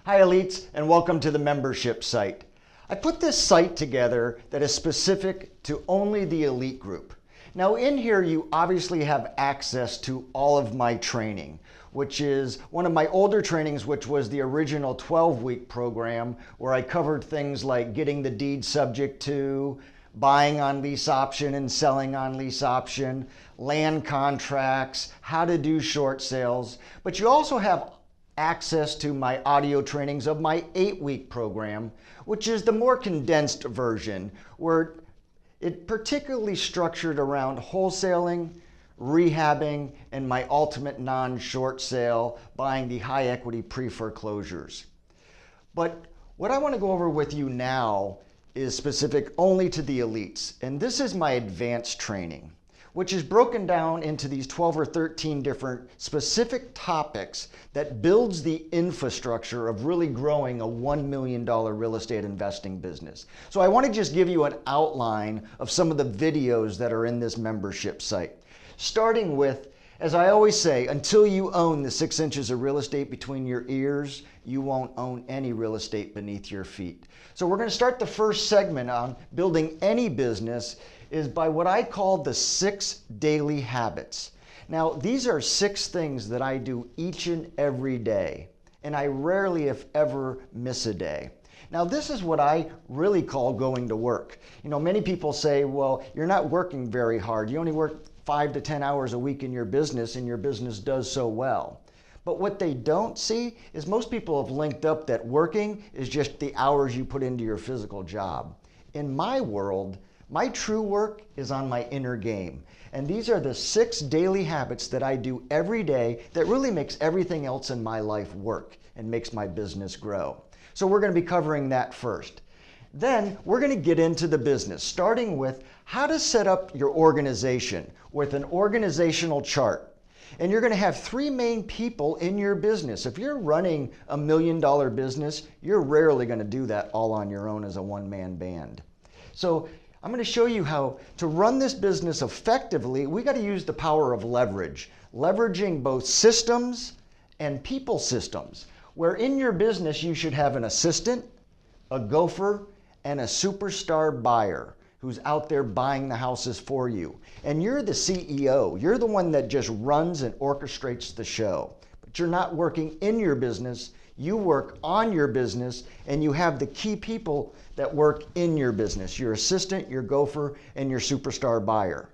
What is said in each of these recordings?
Hi Elites, and welcome to the membership site. I put this site together that is specific to only the elite group. Now in here you obviously have access to all of my training, which is one of my older trainings, which was the original 12-week program where I covered things like getting the deed subject to, buying on lease option and selling on lease option, land contracts, how to do short sales. But you also have access to my audio trainings of my 8-week program, which is the more condensed version, where it particularly structured around wholesaling, rehabbing, and my ultimate non-short sale, buying the high equity pre-foreclosures. But what I want to go over with you now is specific only to the elites, and this is my advanced training, which is broken down into these 12 or 13 different specific topics that builds the infrastructure of really growing a $1 million real estate investing business. So I want to just give you an outline of some of the videos that are in this membership site. Starting with, as I always say, until you own the 6 inches of real estate between your ears, you won't own any real estate beneath your feet. So we're going to start the first segment on building any business is by what I call the 6 daily habits. Now, these are 6 things that I do each and every day, and I rarely, if ever, miss a day. Now, this is what I really call going to work. You know, many people say, well, you're not working very hard. You only work 5 to 10 hours a week in your business, and your business does so well. But what they don't see is most people have linked up that working is just the hours you put into your physical job. In my world, my true work is on my inner game. And these are the 6 daily habits that I do every day that really makes everything else in my life work and makes my business grow. So we're going to be covering that first. Then we're going to get into the business, starting with how to set up your organization with an organizational chart. And you're going to have 3 main people in your business. If you're running a $1 million business, you're rarely going to do that all on your own as a one-man band. So I'm going to show you how to run this business effectively. We got to use the power of leverage, leveraging both systems and people systems, where in your business you should have an assistant, a gopher, and a superstar buyer who's out there buying the houses for you. And you're the CEO. You're the one that just runs and orchestrates the show. But you're not working in your business. You work on your business, and you have the key people that work in your business, your assistant, your gopher, and your superstar buyer.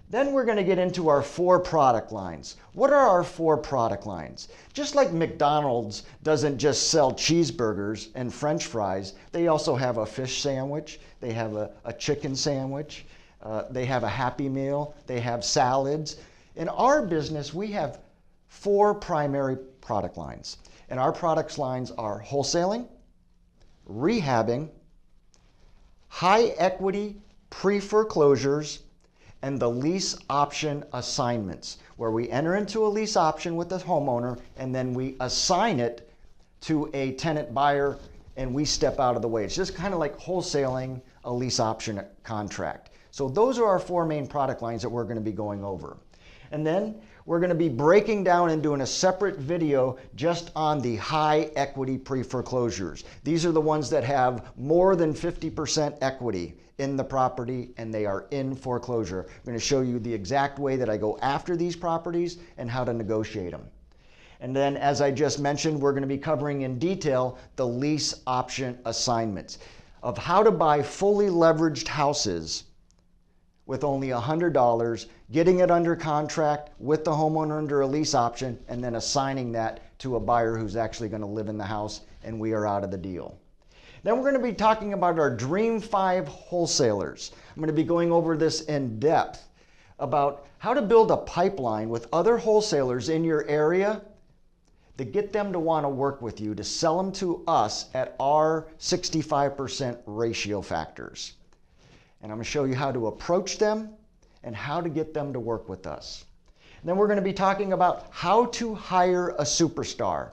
Then we're going to get into our 4 product lines. What are our 4 product lines? Just like McDonald's doesn't just sell cheeseburgers and French fries, they also have a fish sandwich, they have a chicken sandwich, they have a Happy Meal, they have salads. In our business, we have 4 primary product lines. And our product lines are wholesaling, rehabbing, high equity pre-foreclosures, and the lease option assignments, where we enter into a lease option with the homeowner and then we assign it to a tenant buyer and we step out of the way. It's just kind of like wholesaling a lease option contract. So those are our 4 main product lines that we're going to be going over. And then we're going to be breaking down and doing a separate video just on the high equity pre-foreclosures. These are the ones that have more than 50% equity in the property and they are in foreclosure. I'm going to show you the exact way that I go after these properties and how to negotiate them. And then, as I just mentioned, we're going to be covering in detail the lease option assignments of how to buy fully leveraged houses with only $100, getting it under contract with the homeowner under a lease option, and then assigning that to a buyer who's actually going to live in the house, and we are out of the deal. Then we're going to be talking about our Dream 5 wholesalers. I'm going to be going over this in depth about how to build a pipeline with other wholesalers in your area to get them to want to work with you, to sell them to us at our 65% ratio factors. And I'm going to show you how to approach them and how to get them to work with us. And then we're going to be talking about how to hire a superstar.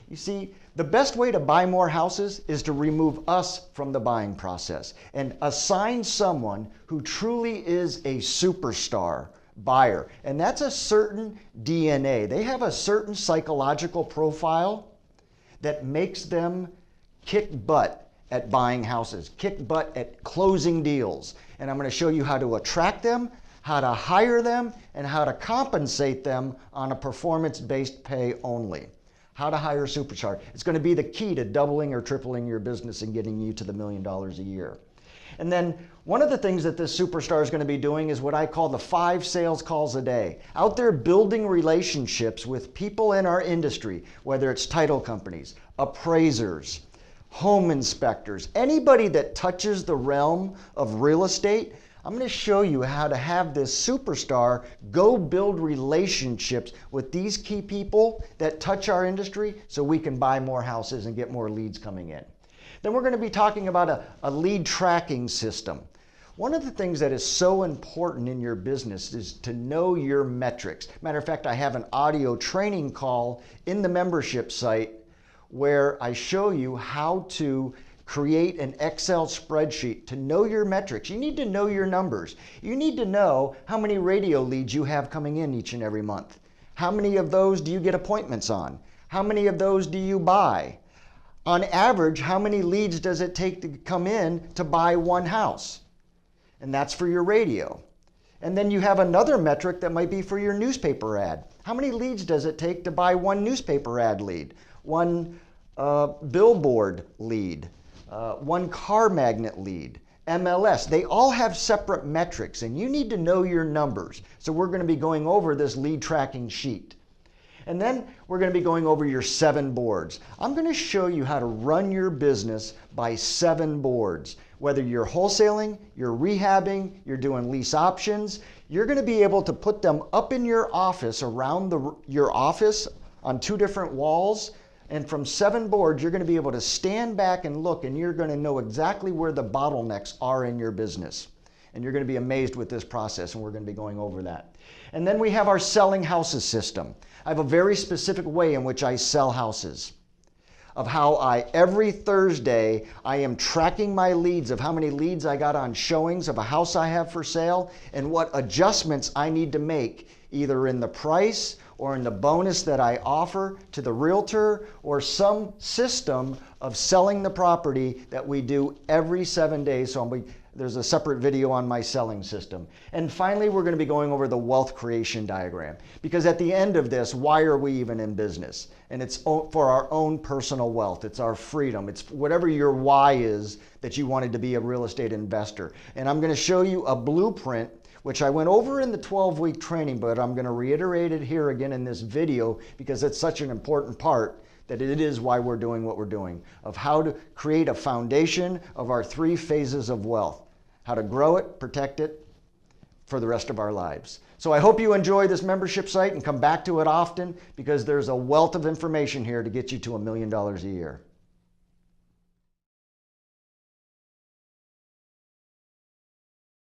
You see, the best way to buy more houses is to remove us from the buying process and assign someone who truly is a superstar buyer. And that's a certain DNA. They have a certain psychological profile that makes them kick butt at buying houses, kick butt at closing deals. And I'm going to show you how to attract them, how to hire them, and how to compensate them on a performance-based pay only. How to hire a superstar. It's going to be the key to doubling or tripling your business and getting you to the $1 million a year. And then one of the things that this superstar is going to be doing is what I call the 5 sales calls a day. Out there building relationships with people in our industry, whether it's title companies, appraisers, home inspectors, anybody that touches the realm of real estate. I'm going to show you how to have this superstar go build relationships with these key people that touch our industry so we can buy more houses and get more leads coming in. Then we're going to be talking about a lead tracking system. One of the things that is so important in your business is to know your metrics. Matter of fact, I have an audio training call in the membership site where I show you how to create an Excel spreadsheet to know your metrics. You need to know your numbers. You need to know how many radio leads you have coming in each and every month. How many of those do you get appointments on? How many of those do you buy? On average, how many leads does it take to come in to buy one house? And that's for your radio. And then you have another metric that might be for your newspaper ad. How many leads does it take to buy one newspaper ad lead, one billboard lead, one car magnet lead, MLS? They all have separate metrics, and you need to know your numbers. So we're going to be going over this lead tracking sheet. And then we're going to be going over your 7 boards. I'm going to show you how to run your business by 7 boards. Whether you're wholesaling, you're rehabbing, you're doing lease options, you're going to be able to put them up in your office, around your office on 2 different walls. And from 7 boards, you're going to be able to stand back and look, and you're going to know exactly where the bottlenecks are in your business. And you're going to be amazed with this process, and we're going to be going over that. And then we have our selling houses system. I have a very specific way in which I sell houses, of how every Thursday, I am tracking my leads of how many leads I got on showings of a house I have for sale and what adjustments I need to make, either in the price or in the bonus that I offer to the realtor, or some system of selling the property that we do every 7 days. So there's a separate video on my selling system. And finally, we're going to be going over the wealth creation diagram, because at the end of this, why are we even in business? And it's for our own personal wealth. It's our freedom. It's whatever your why is that you wanted to be a real estate investor. And I'm going to show you a blueprint, which I went over in the 12-week training, but I'm going to reiterate it here again in this video because it's such an important part, that it is why we're doing what we're doing, of how to create a foundation of our 3 phases of wealth, how to grow it, protect it for the rest of our lives. So I hope you enjoy this membership site and come back to it often, because there's a wealth of information here to get you to $1 million a year.